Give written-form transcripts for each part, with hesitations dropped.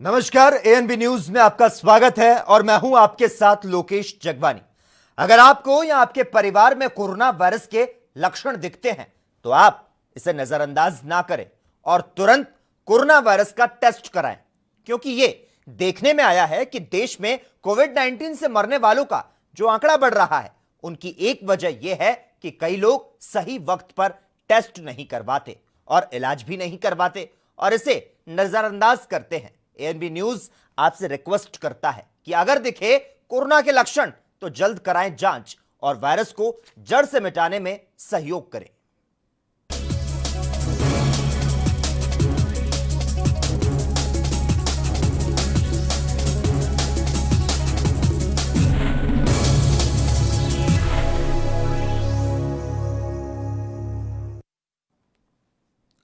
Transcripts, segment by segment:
नमस्कार, ANB news में आपका स्वागत है और मैं हूं आपके साथ लोकेश जगवानी। अगर आपको या आपके परिवार में कोरोना वायरस के लक्षण दिखते हैं तो आप इसे नजरअंदाज ना करें और तुरंत कोरोना वायरस का टेस्ट कराएं, क्योंकि यह देखने में आया है कि देश में कोविड-19 से मरने वालों का जो आंकड़ा बढ़ रहा है, उनकी एक वजह यह है कि कई लोग सही वक्त पर टेस्ट नहीं करवाते और इलाज भी नहीं करवाते और इसे नजरअंदाज करते हैं। एएनबी न्यूज आपसे रिक्वेस्ट करता है कि अगर दिखे कोरोना के लक्षण तो जल्द कराएं जांच और वायरस को जड़ से मिटाने में सहयोग करें।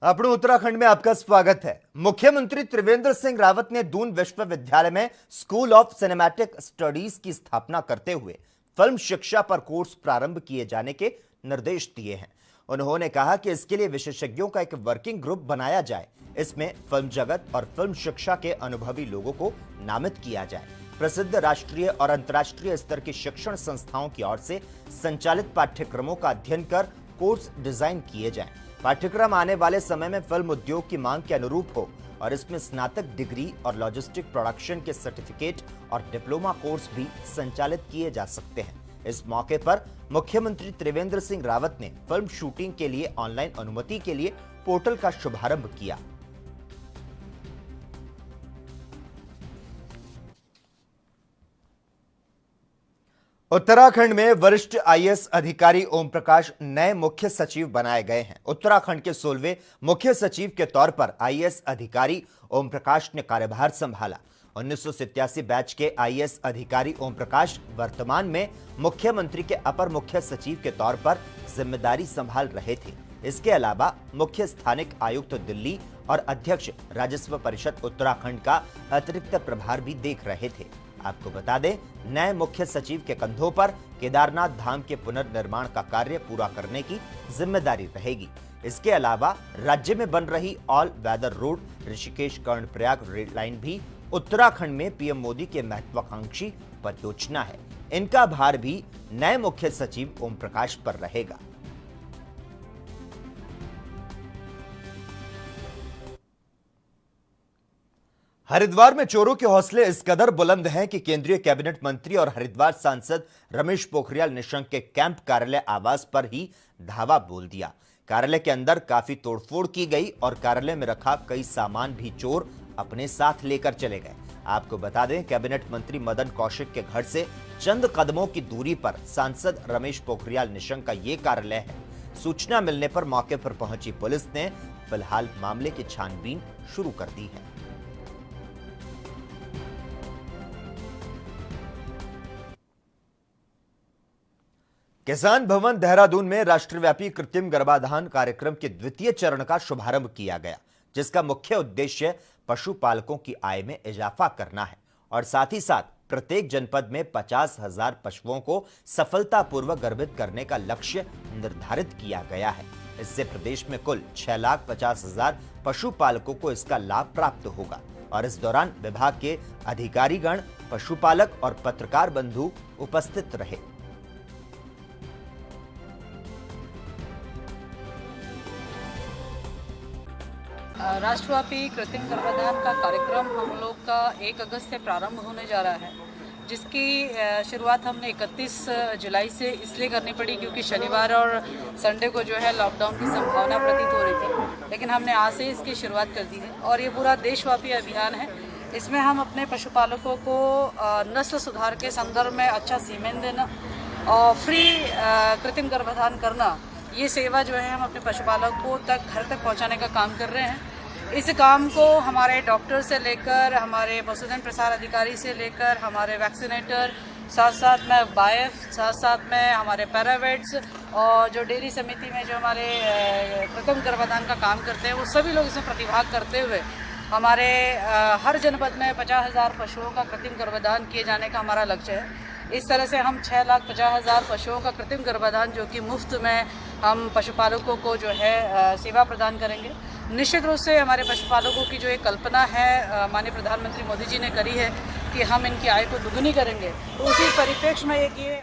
अपने उत्तराखंड में आपका स्वागत है। मुख्यमंत्री त्रिवेंद्र सिंह रावत ने दून विश्वविद्यालय में स्कूल ऑफ सिनेमैटिक स्टडीज की स्थापना करते हुए फिल्म शिक्षा पर कोर्स प्रारंभ किए जाने के निर्देश दिए हैं। उन्होंने कहा कि इसके लिए विशेषज्ञों का एक वर्किंग ग्रुप बनाया जाए। इसमें फिल्म जगत और फिल्म शिक्षा के अनुभवी लोगों को नामित किया जाए। प्रसिद्ध राष्ट्रीय और अंतर्राष्ट्रीय स्तर की शिक्षण संस्थाओं की ओर से संचालित पाठ्यक्रमों का अध्ययन कर कोर्स डिजाइन किए जाएं। पाठ्यक्रम आने वाले समय में फिल्म उद्योग की मांग के अनुरूप हो और इसमें स्नातक डिग्री और लॉजिस्टिक प्रोडक्शन के सर्टिफिकेट और डिप्लोमा कोर्स भी संचालित किए जा सकते हैं। इस मौके पर मुख्यमंत्री त्रिवेंद्र सिंह रावत ने फिल्म शूटिंग के लिए ऑनलाइन अनुमति के लिए पोर्टल का शुभारंभ किया। उत्तराखंड में वरिष्ठ आईएएस अधिकारी ओम प्रकाश नए मुख्य सचिव बनाए गए हैं। उत्तराखंड के 16वें मुख्य सचिव के तौर पर आईएएस अधिकारी ओम प्रकाश ने कार्यभार संभाला। 1987 बैच के आईएएस अधिकारी ओम प्रकाश वर्तमान में मुख्यमंत्री के अपर मुख्य सचिव के तौर पर जिम्मेदारी संभाल रहे थे। इसके अलावा मुख्य स्थानिक आयुक्त दिल्ली और अध्यक्ष राजस्व परिषद उत्तराखंड का अतिरिक्त प्रभार भी देख रहे थे। आपको बता दें, नए मुख्य सचिव के कंधों पर केदारनाथ धाम के पुनर्निर्माण का कार्य पूरा करने की जिम्मेदारी रहेगी। इसके अलावा राज्य में बन रही all weather road Rishikesh Karnaprayag rail line भी उत्तराखंड में पीएम मोदी के महत्वाकांक्षी परियोजना है। इनका भार भी नए मुख्य सचिव ओम प्रकाश पर रहेगा। हरिद्वार में चोरों के हौसले इस कदर बुलंद हैं कि केंद्रीय कैबिनेट मंत्री और हरिद्वार सांसद रमेश पोखरियाल निशंक के कैंप कार्यालय आवास पर ही धावा बोल दिया। कार्यालय के अंदर काफी तोड़फोड़ की गई और कार्यालय में रखा कई सामान भी चोर अपने साथ लेकर चले गए। आपको बता दें, कैबिनेट मंत्री मदन कौशिक के घर से चंद कदमों की दूरी पर सांसद रमेश पोखरियाल निशंक का ये कार्यालय है। सूचना मिलने पर मौके पर पहुंची पुलिस ने फिलहाल मामले की छानबीन शुरू कर दी है। किसान भवन देहरादून में राष्ट्रव्यापी कृत्रिम गर्भाधान कार्यक्रम के द्वितीय चरण का शुभारंभ किया गया, जिसका मुख्य उद्देश्य पशुपालकों की आय में इजाफा करना है और साथ ही साथ प्रत्येक जनपद में 50,000 पशुओं को सफलतापूर्वक गर्भित करने का लक्ष्य निर्धारित किया गया है। इससे प्रदेश में कुल 6,50,000 पशुपालकों को इसका लाभ प्राप्त होगा और इस दौरान विभाग के अधिकारीगण, पशुपालक और पत्रकार बंधु उपस्थित रहे। राष्ट्रव्यापी कृत्रिम गर्भाधान का कार्यक्रम हम लोग का 1 अगस्त से प्रारंभ होने जा रहा है, जिसकी शुरुआत हमने 31 जुलाई से इसलिए करनी पड़ी क्योंकि शनिवार और संडे को जो है लॉकडाउन की संभावना प्रतीत हो रही थी, लेकिन हमने आज से इसकी शुरुआत कर दी है और ये पूरा देशव्यापी अभियान है। इसमें हम अपने पशुपालकों को नस्ल सुधार के संदर्भ में अच्छा सीमेंट देना और फ्री कृत्रिम गर्भाधान करना, ये सेवा जो है हम अपने पशुपालकों तक घर तक पहुंचाने का काम कर रहे हैं। इस काम को हमारे डॉक्टर से लेकर, हमारे पशुधन प्रसार अधिकारी से लेकर, हमारे वैक्सीनेटर, साथ साथ में बायफ, साथ साथ में हमारे पैरावेट्स और जो डेयरी समिति में जो हमारे कृत्रिम गर्भाधान का काम करते हैं, वो सभी लोग इसमें प्रतिभाग करते हुए हमारे हर जनपद में 50,000 पशुओं का कृत्रिम गर्भाधान किए जाने का हमारा लक्ष्य है। इस तरह से हम 6,50,000 पशुओं का कृत्रिम गर्भाधान जो कि मुफ्त में हम पशुपालकों को जो है सेवा प्रदान करेंगे। निश्चित रूप से हमारे पशुपालकों की जो एक कल्पना है माननीय प्रधानमंत्री मोदी जी ने करी है कि हम इनकी आय को दुगुनी करेंगे, तो उसी परिप्रेक्ष्य में एक ये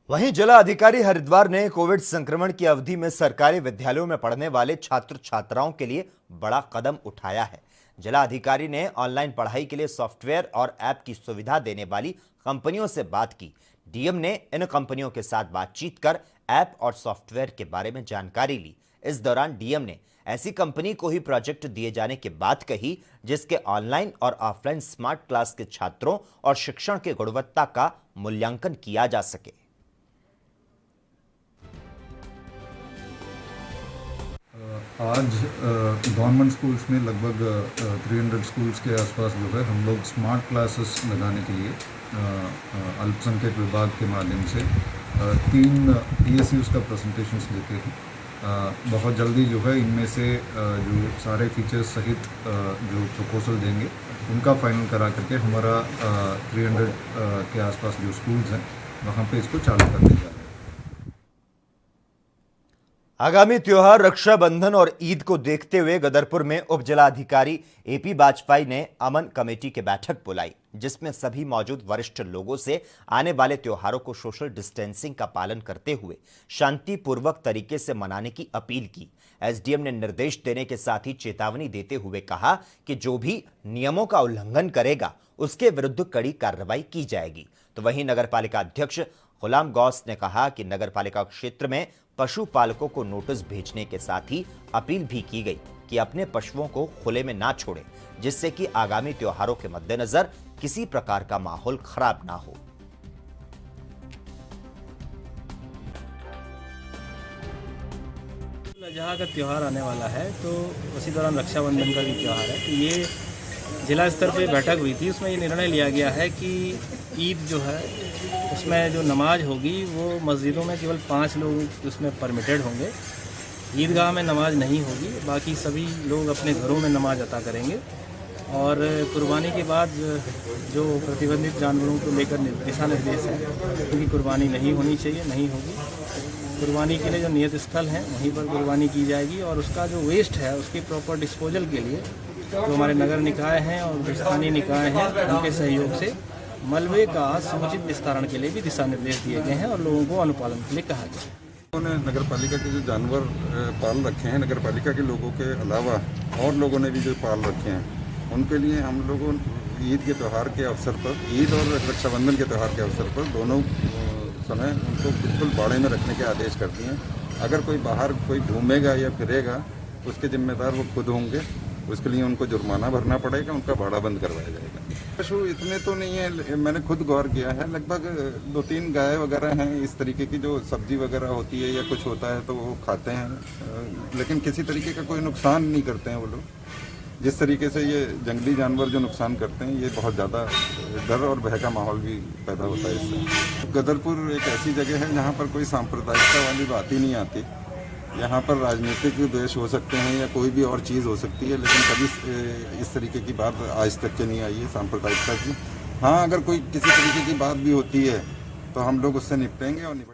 वहीं जिला अधिकारी हरिद्वार ने कोविड संक्रमण की अवधि में सरकारी विद्यालयों में पढ़ने वाले छात्र छात्राओं के लिए बड़ा कदम उठाया है। जिला अधिकारी ने ऑनलाइन पढ़ाई के लिए सॉफ्टवेयर और ऐप की सुविधा देने वाली कंपनियों से बात की। डीएम ने इन कंपनियों के साथ बातचीत कर ऐप और सॉफ्टवेयर के बारे में जानकारी ली। इस दौरान डीएम ने ऐसी कंपनी को ही प्रोजेक्ट दिए जाने की बात कही जिसके ऑनलाइन और ऑफलाइन स्मार्ट क्लास के छात्रों और शिक्षण की गुणवत्ता का मूल्यांकन किया जा सके। आज गवर्नमेंट स्कूल्स में लगभग 300 स्कूल्स के आसपास जो है हम लोग स्मार्ट क्लासेस लगाने के लिए अल्पसंख्यक विभाग के माध्यम से 3 PSUs का प्रेजेंटेशंस लेते हैं। बहुत जल्दी जो है इनमें से जो सारे फीचर्स सहित जो प्रपोजल देंगे उनका फाइनल करा करके हमारा 300 के आसपास जो स्कूल्स हैं वहाँ पे इसको चालू करने जा रहे हैं। आगामी त्योहार रक्षाबंधन और ईद को देखते हुए गदरपुर में उप जिलाधिकारी AP बाजपेयी ने अमन कमेटी की बैठक बुलाई, जिसमें सभी मौजूद वरिष्ठ लोगों से आने वाले त्योहारों को सोशल डिस्टेंसिंग का पालन करते हुए शांतिपूर्वक तरीके से मनाने की अपील की। एसडीएम ने निर्देश देने के साथ ही चेतावनी देते हुए कहा कि जो भी नियमों का उल्लंघन करेगा उसके विरुद्ध कड़ी कार्रवाई की जाएगी। तो वहीं नगरपालिका अध्यक्ष गुलाम गौस ने कहा कि नगरपालिका क्षेत्र में पशुपालकों को नोटिस भेजने के साथ ही अपील भी की गई कि अपने पशुओं को खुले में ना छोड़ें, जिससे कि आगामी त्योहारों के मद्देनजर किसी प्रकार का माहौल खराब ना हो। जहाँ का त्यौहार आने वाला है तो उसी दौरान रक्षाबंधन का भी त्यौहार है, तो ये जिला स्तर पे बैठक हुई थी। उसमें ये निर्णय लिया गया है कि ईद जो है उसमें जो नमाज होगी वो मस्जिदों में केवल 5 लोग उसमें परमिटेड होंगे। ईदगाह में नमाज नहीं होगी, बाकी सभी लोग अपने घरों में नमाज अता करेंगे। और कुर्बानी के बाद जो प्रतिबंधित जानवरों को लेकर दिशा निर्देश है, उनकी कुर्बानी नहीं होनी चाहिए, नहीं होगी। कुर्बानी के लिए जो नियत स्थल हैं वहीं पर कुर्बानी की जाएगी और उसका जो वेस्ट है उसके प्रॉपर डिस्पोजल के लिए जो हमारे नगर निकाय हैं और स्थानीय निकाय हैं उनके सहयोग से मलबे का समुचित निस्तारण के लिए भी दिशा निर्देश दिए गए हैं और लोगों को अनुपालन के लिए कहा गया है। उन्होंने नगर पालिका के जो जानवर पाल रखे हैं, नगर पालिका के लोगों के अलावा और लोगों ने भी जो पाल रखे हैं, उनके लिए हम लोगों ईद के त्यौहार के अवसर पर, ईद और रक्षाबंधन के त्यौहार के अवसर पर दोनों समय उनको बिल्कुल बाड़े में रखने के आदेश कर दिए हैं। अगर कोई बाहर कोई घूमेगा या फिरेगा उसके जिम्मेदार वो खुद होंगे। उसके लिए उनको जुर्माना भरना पड़ेगा, उनका बाड़ा बंद करवाया जाएगा। पशु इतने तो नहीं है, मैंने खुद गौर किया है, लगभग 2-3 गाय वगैरह हैं इस तरीके की जो सब्जी वगैरह होती है या कुछ होता है तो वो खाते हैं, लेकिन किसी तरीके का कोई नुकसान नहीं करते हैं वो लोग। जिस तरीके से ये जंगली जानवर जो नुकसान करते हैं, ये बहुत ज़्यादा डर और भय का माहौल भी पैदा होता है इससे। गदरपुर एक ऐसी जगह है जहाँ पर कोई सांप्रदायिकता वाली बात ही नहीं आती। यहाँ पर राजनीतिक द्वेष हो सकते हैं या कोई भी और चीज़ हो सकती है, लेकिन कभी इस तरीके की बात आज तक के नहीं आई है सांप्रदायिकता की। हाँ, अगर कोई किसी तरीके की बात भी होती है तो हम लोग उससे निपटेंगे और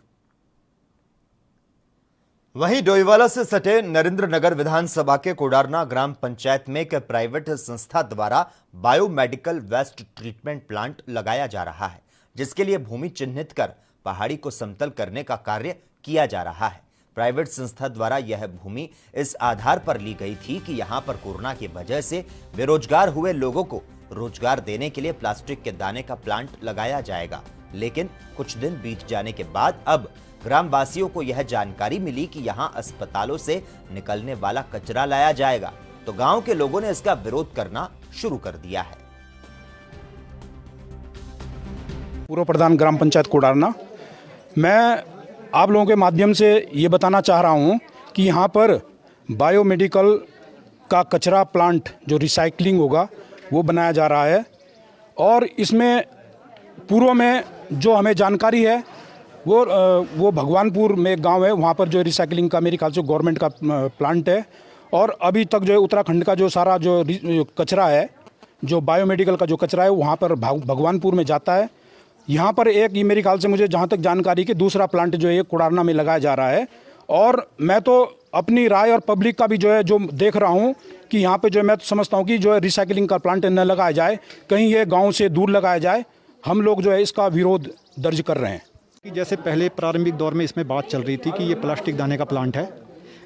वहीं डोईवाला से सटे नरेंद्र नगर विधानसभा के कोडारना ग्राम पंचायत में एक प्राइवेट संस्था द्वारा बायोमेडिकल वेस्ट ट्रीटमेंट प्लांट लगाया जा रहा है, जिसके लिए भूमि चिन्हित कर पहाड़ी को समतल करने का कार्य किया जा रहा है। प्राइवेट संस्था द्वारा यह भूमि इस आधार पर ली गई थी कि यहां पर कोरोना की वजह से बेरोजगार हुए लोगों को रोजगार देने के लिए प्लास्टिक के दाने का प्लांट लगाया जाएगा। लेकिन कुछ दिन बीत जाने के बाद अब ग्रामवासियों को यह जानकारी मिली कि यहां अस्पतालों से निकलने वाला कचरा लाया जाएगा, तो गांव के लोगों ने इसका विरोध करना शुरू कर दिया है। पूर्व प्रधान ग्राम पंचायत कोडारना, मैं आप लोगों के माध्यम से ये बताना चाह रहा हूँ कि यहाँ पर बायोमेडिकल का कचरा प्लांट जो रिसाइकलिंग होगा वो बनाया जा रहा है। और इसमें पूर्व में जो हमें जानकारी है वो भगवानपुर में एक गांव है, वहाँ पर जो रिसाइकलिंग का मेरे ख्याल से गवर्नमेंट का प्लांट है। और अभी तक जो है उत्तराखंड का जो सारा जो कचरा है, जो बायोमेडिकल का जो कचरा है, वहाँ पर भगवानपुर में जाता है। यहाँ पर एक मेरे ख्याल से मुझे जहाँ तक जानकारी कि दूसरा प्लांट जो है कोडारना में लगाया जा रहा है। और मैं तो अपनी राय और पब्लिक का भी जो है जो देख रहा हूँ कि यहाँ पे जो है मैं तो समझता हूँ कि जो है रिसाइकलिंग का प्लांट न लगाया जाए, कहीं ये गांव से दूर लगाया जाए। हम लोग जो है इसका विरोध दर्ज कर रहे हैं। कि जैसे पहले प्रारंभिक दौर में इसमें बात चल रही थी कि ये प्लास्टिक दाने का प्लांट है,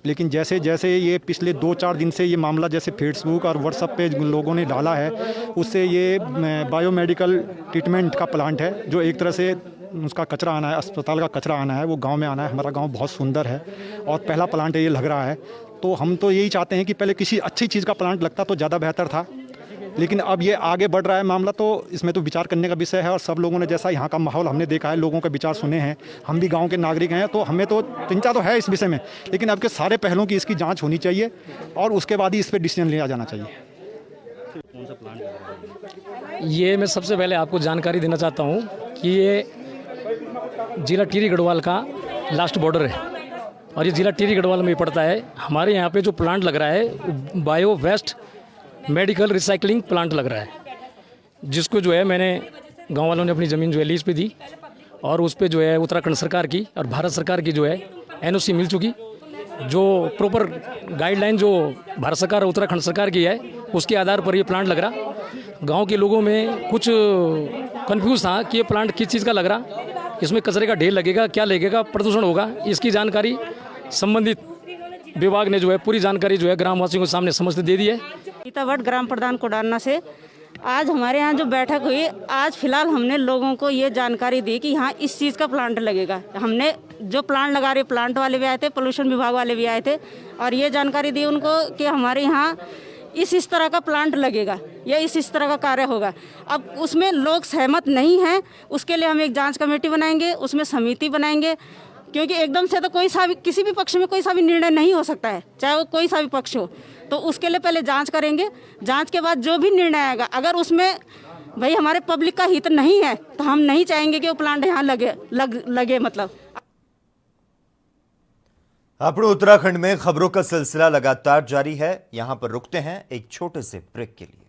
लेकिन जैसे जैसे ये पिछले 2-4 दिन से ये मामला जैसे फेसबुक और व्हाट्सएप पे लोगों ने डाला है, उससे ये बायोमेडिकल ट्रीटमेंट का प्लांट है, जो एक तरह से उसका कचरा आना है, अस्पताल का कचरा आना है, वो गांव में आना है। हमारा गांव बहुत सुंदर है और पहला प्लांट ये लग रहा है, तो हम तो यही चाहते हैं कि पहले किसी अच्छी चीज़ का प्लांट लगता तो ज़्यादा बेहतर था, लेकिन अब ये आगे बढ़ रहा है मामला, तो इसमें तो विचार करने का विषय है। और सब लोगों ने जैसा यहाँ का माहौल हमने देखा है, लोगों के विचार सुने हैं, हम भी गांव के नागरिक हैं, तो हमें तो चिंता तो है इस विषय में, लेकिन अब के सारे पहलुओं की इसकी जांच होनी चाहिए और उसके बाद ही इस पर डिसीजन लिया जाना चाहिए। ये मैं सबसे पहले आपको जानकारी देना चाहता हूँ कि ये ज़िला टिहरी गढ़वाल का लास्ट बॉर्डर है और ये ज़िला टिहरी गढ़वाल में ही पड़ता है। हमारे यहाँ पे जो प्लांट लग रहा है bio waste medical recycling plant लग रहा है, जिसको जो है मैंने गांव वालों ने अपनी ज़मीन जो है लीज पे दी और उस पे जो है उत्तराखंड सरकार की और भारत सरकार की जो है एनओसी मिल चुकी। जो प्रॉपर गाइडलाइन जो भारत सरकार और उत्तराखंड सरकार की है उसके आधार पर ये प्लांट लग रहा। गांव के लोगों में कुछ कंफ्यूज था कि ये प्लांट किस चीज़ का लग रहा, इसमें कचरे का ढेर लगेगा, क्या लगेगा, प्रदूषण होगा। इसकी जानकारी संबंधित विभाग ने जो है पूरी जानकारी जो है ग्रामवासियों के सामने समझ दे दी है। गीता भट्ट ग्राम प्रधान कोडारना से आज हमारे यहाँ जो बैठक हुई, आज फिलहाल हमने लोगों को ये जानकारी दी कि यहाँ इस चीज़ का प्लांट लगेगा। हमने जो प्लांट लगा रहे, प्लांट वाले भी आए थे, पोल्यूशन विभाग वाले भी आए थे और ये जानकारी दी उनको कि हमारे यहाँ इस तरह का प्लांट लगेगा या इस तरह का कार्य होगा। अब उसमें लोग सहमत नहीं हैं, उसके लिए हम एक जांच कमेटी बनाएंगे, उसमें समिति बनाएंगे, क्योंकि एकदम से तो कोई सा भी किसी भी पक्ष में कोई सा भी निर्णय नहीं हो सकता है, चाहे वो कोई सा भी पक्ष हो। तो उसके लिए पहले जांच करेंगे, जांच के बाद जो भी निर्णय आएगा, अगर उसमें भाई हमारे पब्लिक का हित नहीं है तो हम नहीं चाहेंगे कि वो प्लांट यहाँ लगे मतलब। अपने उत्तराखंड में खबरों का सिलसिला लगातार जारी है। यहां पर रुकते हैं एक छोटे से ब्रेक के लिए।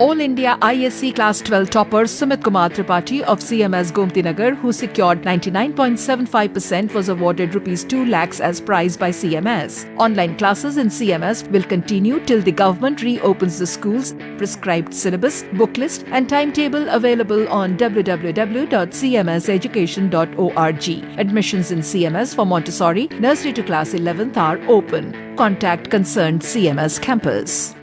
All India ISC Class 12 topper Sumit Kumar Tripathi of CMS Gomti Nagar, who secured 99.75%, was awarded Rs 2 lakhs as prize by CMS. Online classes in CMS will continue till the government reopens the schools. Prescribed syllabus, book list and timetable available on www.cmseducation.org. Admissions in CMS for Montessori, nursery to class 11th are open. Contact concerned CMS campus.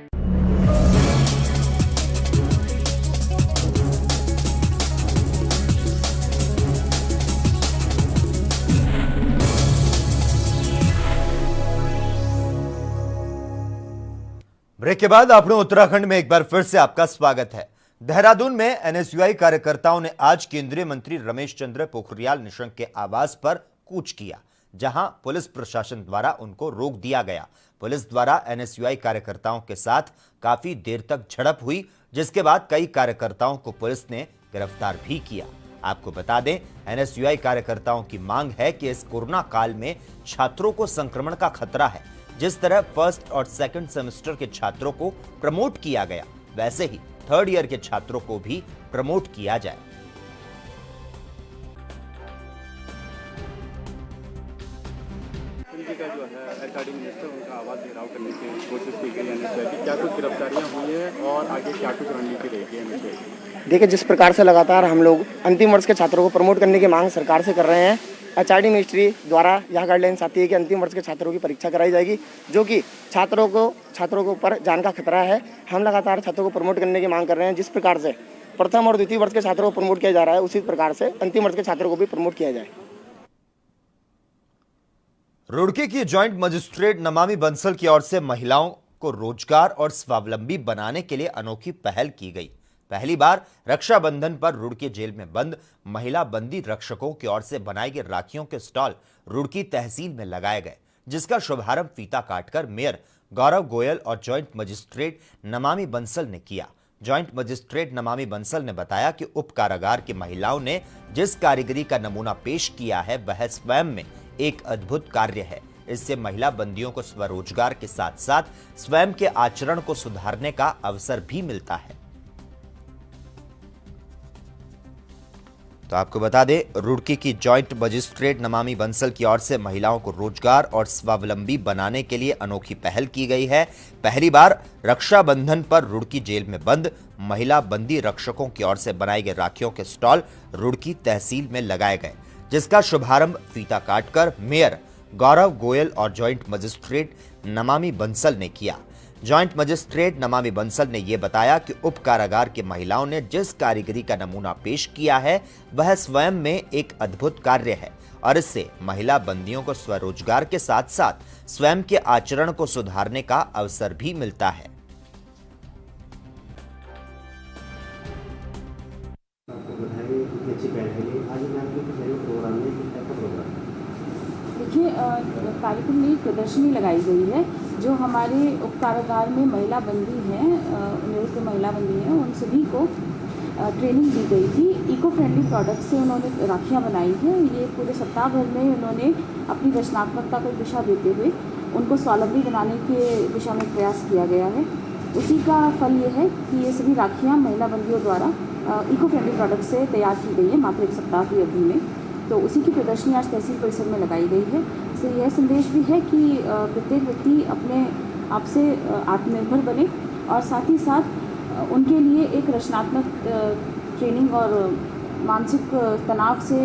Break के बाद अपने उत्तराखंड में एक बार फिर से आपका स्वागत है। देहरादून में एनएसयूआई कार्यकर्ताओं ने आज केंद्रीय मंत्री रमेश चंद्र पोखरियाल निशंक के आवास पर कूच किया, जहां पुलिस प्रशासन द्वारा उनको रोक दिया गया। पुलिस द्वारा एनएसयूआई कार्यकर्ताओं के साथ काफी देर तक झड़प हुई, जिसके बाद कई कार्यकर्ताओं को पुलिस ने गिरफ्तार भी किया। आपको बता दें, एनएसयूआई कार्यकर्ताओं की मांग है कि इस कोरोना काल में छात्रों को संक्रमण का खतरा है। जिस तरह फर्स्ट और सेकंड सेमेस्टर के छात्रों को प्रमोट किया गया, वैसे ही थर्ड ईयर के छात्रों को भी प्रमोट किया जाए। का जो है एचआरडी मिनिस्टर उनका आवाज घेराव करने की कोशिश की गई एनएसयूआई की, क्या कुछ गिरफ्तारियां हुई है और आगे क्या कुछ रणनीति रहेगी एनएसयूआई? देखिए, जिस प्रकार से लगातार हम लोग अंतिम वर्ष के छात्रों को प्रमोट करने की मांग सरकार से कर रहे हैं, एचआरडी मिनिस्ट्री द्वारा यह गाइडलाइंस आती है कि अंतिम वर्ष के छात्रों की परीक्षा कराई जाएगी, जो कि छात्रों के ऊपर जान का खतरा है। हम लगातार छात्रों को प्रमोट करने की मांग कर रहे हैं। जिस प्रकार से प्रथम और द्वितीय वर्ष के छात्रों को प्रमोट किया जा रहा है, उसी प्रकार से अंतिम वर्ष के छात्रों को भी प्रमोट किया जाए। रुड़की की जॉइंट मजिस्ट्रेट नमामि बंसल की ओर से महिलाओं को रोजगार और स्वावलंबी बनाने के लिए अनोखी पहल की गई। पहली बार रक्षाबंधन पर रुड़की जेल में बंद महिला बंदी रक्षकों की ओर से बनाई गई राखियों के स्टॉल रुड़की तहसील में लगाए गए, जिसका शुभारंभ फीता काटकर मेयर गौरव गोयल और जॉइंट मजिस्ट्रेट नमामि बंसल ने किया। जॉइंट मजिस्ट्रेट नमामि बंसल ने बताया कि उप कारागार की महिलाओं ने जिस कारीगरी का नमूना पेश किया है वह स्वयं में एक अद्भुत कार्य है। इससे महिला बंदियों को स्वरोजगार के साथ साथ स्वयं के आचरण को सुधारने का अवसर भी मिलता है। तो आपको बता दें, रुड़की की जॉइंट मजिस्ट्रेट नमामि बंसल की ओर से महिलाओं को रोजगार और स्वावलंबी बनाने के लिए अनोखी पहल की गई है। पहली बार रक्षाबंधन पर रुड़की जेल में बंद महिला बंदी रक्षकों की ओर से बनाए गए राखियों के स्टॉल रुड़की तहसील में लगाए गए, जिसका शुभारंभ फीता काटकर मेयर गौरव गोयल और जॉइंट मजिस्ट्रेट नमामि बंसल ने किया। जॉइंट मजिस्ट्रेट नमामि बंसल ने यह बताया कि उप कारागार की महिलाओं ने जिस कारीगरी का नमूना पेश किया है वह स्वयं में एक अद्भुत कार्य है और इससे महिला बंदियों को स्वरोजगार के साथ साथ स्वयं के आचरण को सुधारने का अवसर भी मिलता है। देखिए, कार्यक्रम में एक प्रदर्शनी लगाई गई है जो हमारे उप कारागार में महिला बंदी हैं, नियुक्त महिला बंदी हैं, उन सभी को ट्रेनिंग दी गई थी। इको फ्रेंडली प्रोडक्ट से उन्होंने राखियाँ बनाई हैं। ये पूरे सप्ताह भर में उन्होंने अपनी रचनात्मकता को दिशा देते हुए उनको स्वावलंबी बनाने के दिशा में प्रयास किया गया है। उसी का फल ये है कि ये सभी राखियाँ महिला बंदियों द्वारा इको फ्रेंडली प्रोडक्ट से तैयार की गई है मात्र 1 सप्ताह की अवधि में। तो उसी की प्रदर्शनी आज तहसील परिसर में लगाई गई है। इससे यह संदेश भी है कि प्रत्येक व्यक्ति अपने आप से आत्मनिर्भर बने और साथ ही साथ उनके लिए एक रचनात्मक ट्रेनिंग और मानसिक तनाव से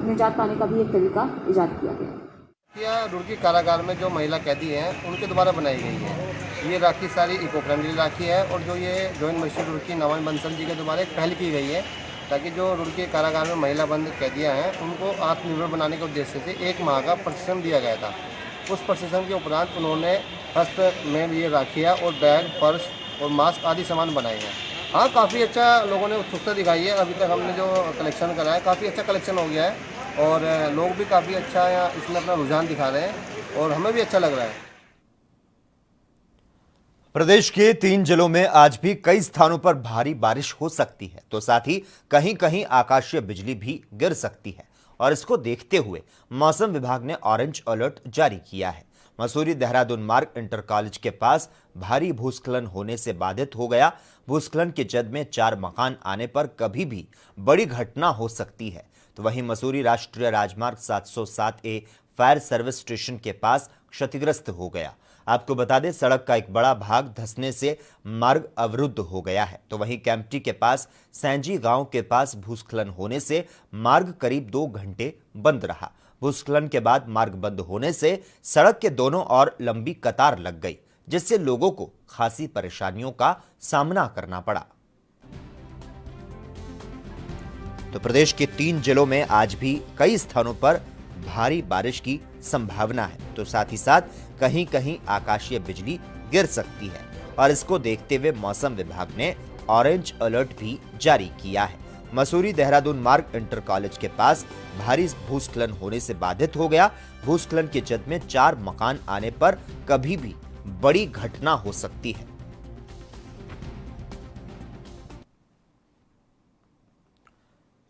निजात पाने का भी एक तरीका ईजाद किया गया। रुड़की कारागार में जो महिला कैदी हैं उनके द्वारा बनाई गई है। ये राखी सारी इको फ्रेंडली राखी है और जो ये जॉइंट मजिस्ट्रेट रुड़की नमामि बंसल जी के द्वारा एक पहल की गई है ताकि जो रुड़की कारागार में महिला बंद कैदियां हैं उनको आत्मनिर्भर बनाने के उद्देश्य से 1 माह का प्रशिक्षण दिया गया था। उस प्रशिक्षण के उपरांत उन्होंने हस्त में ये राखियाँ और बैग, पर्स और मास्क आदि सामान बनाए हैं। हाँ, काफ़ी अच्छा लोगों ने उत्सुकता दिखाई है। अभी तक हमने जो कलेक्शन करा है काफ़ी अच्छा कलेक्शन हो गया है और लोग भी काफ़ी अच्छा इसमें अपना रुझान दिखा रहे हैं और हमें भी अच्छा लग रहा है। प्रदेश के 3 जिलों में आज भी कई स्थानों पर भारी बारिश हो सकती है, तो साथ ही कहीं कहीं आकाशीय बिजली भी गिर सकती है और इसको देखते हुए मौसम विभाग ने ऑरेंज अलर्ट जारी किया है। मसूरी देहरादून मार्ग इंटर कॉलेज के पास भारी भूस्खलन होने से बाधित हो गया। भूस्खलन की जद में 4 मकान आने पर कभी भी बड़ी घटना हो सकती है। तो वहीं मसूरी राष्ट्रीय राजमार्ग 707A फायर सर्विस स्टेशन के पास क्षतिग्रस्त हो गया। आपको बता दें, सड़क का एक बड़ा भाग धंसने से मार्ग अवरुद्ध हो गया है। तो वहीं कैंपटी के पास सैंजी गांव के पास भूस्खलन होने से मार्ग करीब 2 घंटे बंद रहा। भूस्खलन के बाद मार्ग बंद होने से सड़क के दोनों ओर लंबी कतार लग गई, जिससे लोगों को खासी परेशानियों का सामना करना पड़ा। तो प्रदेश के 3 जिलों में आज भी कई स्थानों पर भारी बारिश की संभावना है, तो साथ ही साथ कहीं कहीं आकाशीय बिजली गिर सकती है और इसको देखते हुए मौसम विभाग ने ऑरेंज अलर्ट भी जारी किया है। मसूरी देहरादून मार्ग इंटर कॉलेज के पास भारी भूस्खलन होने से बाधित हो गया। भूस्खलन की जद में 4 मकान आने पर कभी भी बड़ी घटना हो सकती है।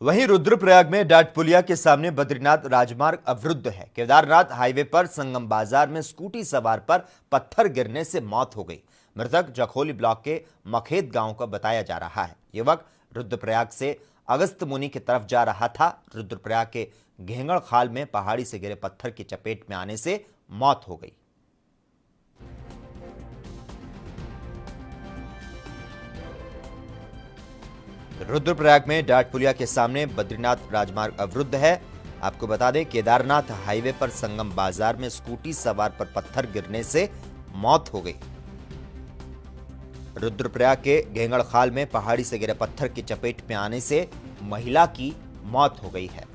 वहीं रुद्रप्रयाग में डाटपुलिया के सामने बद्रीनाथ राजमार्ग अवरुद्ध है। केदारनाथ हाईवे पर संगम बाजार में स्कूटी सवार पर पत्थर गिरने से मौत हो गई। मृतक जखोली ब्लॉक के मखेत गांव का बताया जा रहा है। युवक रुद्रप्रयाग से अगस्त मुनि की तरफ जा रहा था। रुद्रप्रयाग के घेंगड़ खाल में पहाड़ी से गिरे पत्थर की चपेट में आने से मौत हो गई। रुद्रप्रयाग में डाटपुलिया के सामने बद्रीनाथ राजमार्ग अवरुद्ध है। आपको बता दें, केदारनाथ हाईवे पर संगम बाजार में स्कूटी सवार पर पत्थर गिरने से मौत हो गई। रुद्रप्रयाग के घेंगड़ खाल में पहाड़ी से गिरे पत्थर की चपेट में आने से महिला की मौत हो गई है।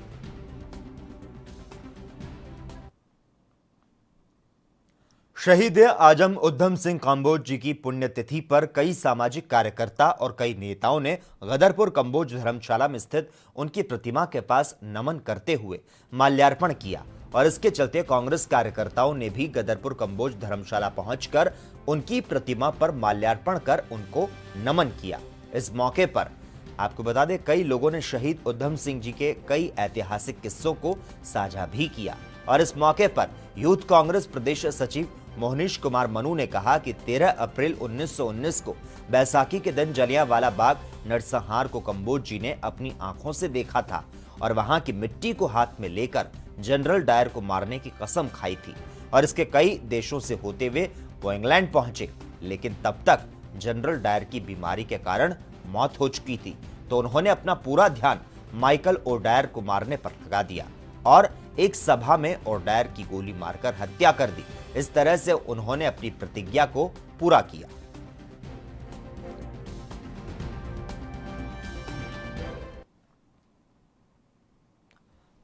शहीद आजम उधम सिंह कंबोज जी की पुण्यतिथि पर कई सामाजिक कार्यकर्ता और कई नेताओं ने गदरपुर कंबोज धर्मशाला में स्थित उनकी प्रतिमा के पास नमन करते हुए माल्यार्पण किया और इसके चलते कांग्रेस कार्यकर्ताओं ने भी गदरपुर कम्बोज धर्मशाला पहुंचकर उनकी प्रतिमा पर माल्यार्पण कर उनको नमन किया। इस मौके पर आपको बता दें, कई लोगों ने शहीद उधम सिंह जी के कई ऐतिहासिक किस्सों को साझा भी किया। और इस मौके पर यूथ कांग्रेस प्रदेश सचिव मोहनीश कुमार मनु ने कहा कि 13 अप्रैल 1919 को बैसाखी के दिन जलियांवाला बाग नरसंहार को कम्बोज जी ने अपनी आंखों से देखा था और वहां की मिट्टी को हाथ में लेकर जनरल डायर को मारने की कसम खाई थी। और इसके कई देशों से होते हुए वो इंग्लैंड पहुंचे, लेकिन तब तक जनरल डायर की बीमारी के कारण मौत हो चुकी थी। तो उन्होंने अपना पूरा ध्यान माइकल ओडायर को मारने पर लगा दिया और एक सभा में ओडायर की गोली मारकर हत्या कर दी। इस तरह से उन्होंने अपनी प्रतिज्ञा को पूरा किया।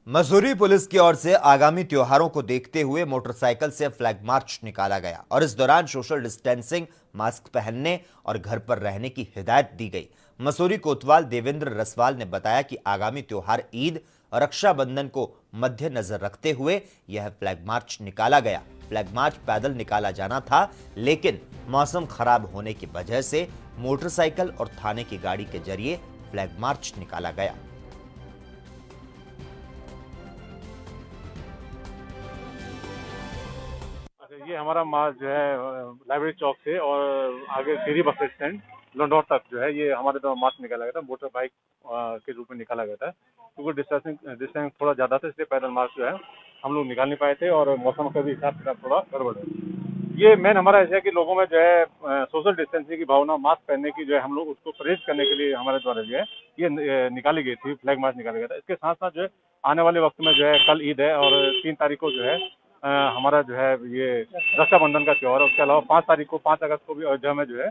मसूरी पुलिस की ओर से आगामी त्योहारों को देखते हुए मोटरसाइकिल से फ्लैग मार्च निकाला गया और इस दौरान सोशल डिस्टेंसिंग, मास्क पहनने और घर पर रहने की हिदायत दी गई। मसूरी कोतवाल देवेंद्र रसवाल ने बताया कि आगामी त्योहार ईद और रक्षाबंधन को मद्देनजर रखते हुए यह फ्लैग मार्च निकाला गया। फ्लैग मार्च पैदल निकाला जाना था, लेकिन मौसम खराब होने की वजह से मोटरसाइकिल और थाने की गाड़ी के जरिए फ्लैग मार्च निकाला गया। ये हमारा मार्च जो है लाइब्रेरी चौक से और आगे सीरी बस स्टैंड लंडौर तक जो है ये हमारे द्वारा मार्च निकाला गया था। मोटर बाइक के रूप में निकाला गया था, क्योंकि डिस्टेंस थोड़ा ज़्यादा था, इसलिए पैदल मार्च जो है हम लोग निकाल नहीं पाए थे और मौसम का भी हिसाब किताब थोड़ा गड़बड़ है। ये मेन हमारा ऐसा है कि लोगों में जो है सोशल डिस्टेंसिंग की भावना, मास्क पहनने की जो है हम लोग उसको प्रेरित करने के लिए हमारे द्वारा जो है ये निकाली गई थी, फ्लैग मार्च निकाला गया था। इसके साथ साथ जो है आने वाले वक्त में जो है कल ईद है और 3 तारीख को जो है हमारा जो है ये रक्षाबंधन का त्योहार है। उसके अलावा 5 अगस्त को भी अयोध्या में जो है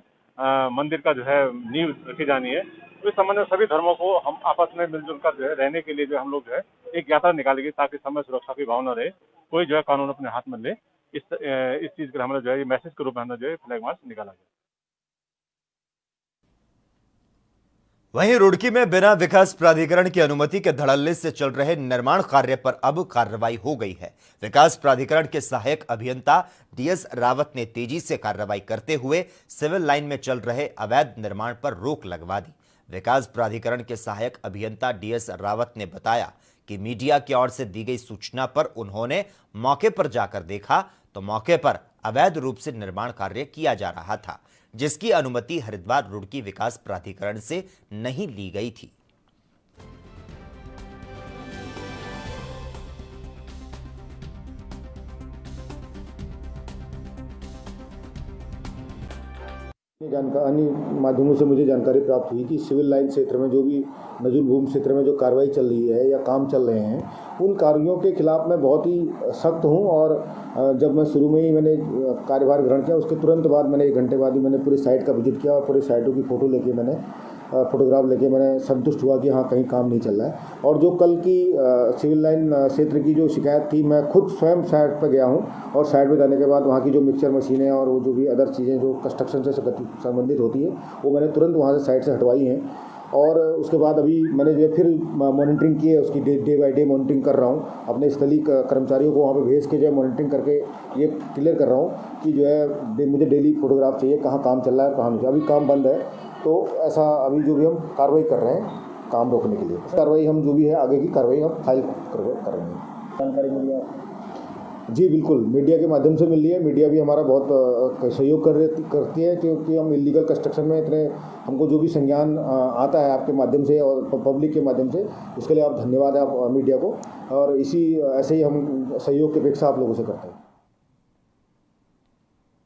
मंदिर का जो है नींव रखी जानी है। तो इस संबंध में सभी धर्मों को हम आपस में मिलजुल कर जो है रहने के लिए जो हम लोग जो है एक यात्रा निकालेंगे, ताकि समय सुरक्षा की भावना रहे, कोई जो है कानून अपने हाथ में ले। इस चीज के हमने जो है मैसेज के रूप में हमने जो है फ्लैग मार्च निकाला गया। वहीं रुड़की में बिना विकास प्राधिकरण की अनुमति के धड़ल्ले से चल रहे निर्माण कार्य पर अब कार्रवाई हो गई है। विकास प्राधिकरण के सहायक अभियंता डीएस रावत ने तेजी से कार्रवाई करते हुए सिविल लाइन में चल रहे अवैध निर्माण पर रोक लगवा दी। विकास प्राधिकरण के सहायक अभियंता डीएस रावत ने बताया कि मीडिया की ओर से दी गई सूचना पर उन्होंने मौके पर जाकर देखा तो मौके पर अवैध रूप से निर्माण कार्य किया जा रहा था, जिसकी अनुमति हरिद्वार रुड़की विकास प्राधिकरण से नहीं ली गई थी। अन्य माध्यमों से मुझे जानकारी प्राप्त हुई कि सिविल लाइन क्षेत्र में जो भी नजूल भूमि क्षेत्र में जो कार्रवाई चल रही है या काम चल रहे हैं, उन कार्यों के खिलाफ मैं बहुत ही सख्त हूं। और जब मैं शुरू में ही मैंने कार्यभार ग्रहण किया, उसके तुरंत बाद मैंने 1 घंटे बाद ही मैंने पूरी साइट का विजिट किया और पूरी साइटों की फोटोग्राफ लेके मैंने संतुष्ट हुआ कि हाँ, कहीं काम नहीं चल रहा है। और जो कल की सिविल लाइन क्षेत्र की जो शिकायत थी, मैं खुद स्वयं साइट पर गया हूँ और साइट पर जाने के बाद वहाँ की जो मिक्सचर मशीनें और वो जो भी अदर चीज़ें जो कंस्ट्रक्शन से संबंधित होती है, वो मैंने तुरंत वहाँ से साइट से हटवाई हैं। और उसके बाद अभी मैंने जो है फिर मॉनिटरिंग की है, उसकी डे बाय डे मॉनिटरिंग कर रहा हूँ। अपने स्थलीय कर्मचारियों को वहाँ पे भेज के जो है मॉनिटरिंग करके ये क्लियर कर रहा हूँ कि जो है मुझे डेली फोटोग्राफ चाहिए, कहाँ काम चल रहा है, कहाँ नहीं। अभी काम बंद है, तो ऐसा अभी जो भी हम कार्रवाई कर रहे हैं काम रोकने के लिए, कार्रवाई हम जो भी है आगे की कार्रवाई हम फाइल कर रहे हैं। जानकारी मिली है? जी बिल्कुल, मीडिया के माध्यम से मिल रही है। मीडिया भी हमारा बहुत सहयोग करती है, क्योंकि हम इलीगल कंस्ट्रक्शन में इतने हमको जो भी संज्ञान आता है आपके माध्यम से और पब्लिक के माध्यम से, उसके लिए आप धन्यवाद है आप मीडिया को। और ऐसे ही हम सहयोग की अपेक्षा आप लोगों से करते हैं।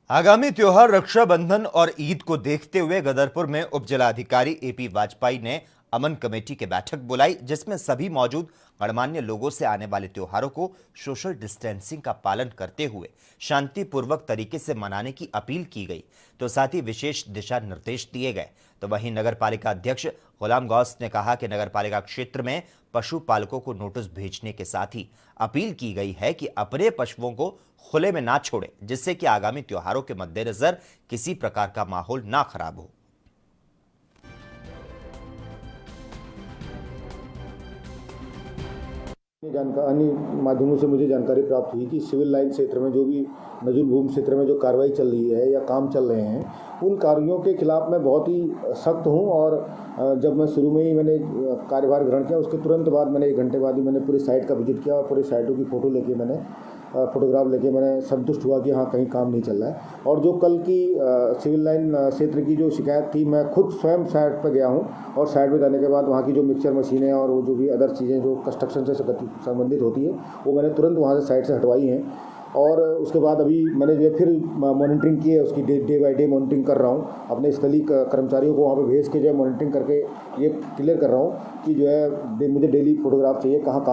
आगामी त्योहार रक्षाबंधन और ईद को देखते हुए गदरपुर में उप जिलाधिकारी एपी वाजपेयी ने अमन कमेटी की बैठक बुलाई, जिसमें सभी मौजूद गणमान्य लोगों से आने वाले त्योहारों को सोशल डिस्टेंसिंग का पालन करते हुए शांतिपूर्वक तरीके से मनाने की अपील की गई। तो साथ ही विशेष दिशा निर्देश दिए गए। तो वहीं नगर पालिका अध्यक्ष गुलाम गौस ने कहा कि नगर पालिका क्षेत्र में पशुपालकों को नोटिस भेजने के साथ ही अपील की गई है कि अपने पशुओं को खुले में ना छोड़े, जिससे कि आगामी त्योहारों के मद्देनजर किसी प्रकार का माहौल ना खराब हो। अन्य माध्यमों से मुझे जानकारी प्राप्त हुई कि सिविल लाइन क्षेत्र में जो भी नजूल भूमि क्षेत्र में जो कार्रवाई चल रही है या काम चल रहे हैं उन कार्यों के खिलाफ मैं बहुत ही सख्त हूं। और जब मैं शुरू में ही मैंने कार्यभार ग्रहण किया उसके तुरंत बाद मैंने 1 घंटे बाद ही मैंने पूरी साइट का विजिट किया और पूरी साइटों की फ़ोटो लेके मैंने फोटोग्राफ लेके मैंने संतुष्ट हुआ कि हाँ कहीं काम नहीं चल रहा है। और जो कल की सिविल लाइन क्षेत्र की जो शिकायत थी मैं खुद स्वयं साइट पर गया हूँ और साइट पर जाने के बाद वहाँ की जो मिक्सचर मशीनें और वो जो भी अदर चीज़ें जो कंस्ट्रक्शन से संबंधित होती है वो मैंने तुरंत वहाँ से साइट से हटवाई हैं। और उसके बाद अभी मैंने जो है फिर मॉनिटरिंग की है, उसकी डे बाई डे मॉनिटरिंग कर रहा हूँ। अपने स्थलीय कर्मचारियों को वहाँ पे भेज के जो है मॉनिटरिंग करके ये क्लियर कर रहा हूँ कि जो है मुझे डेली फोटोग्राफ चाहिए कहाँ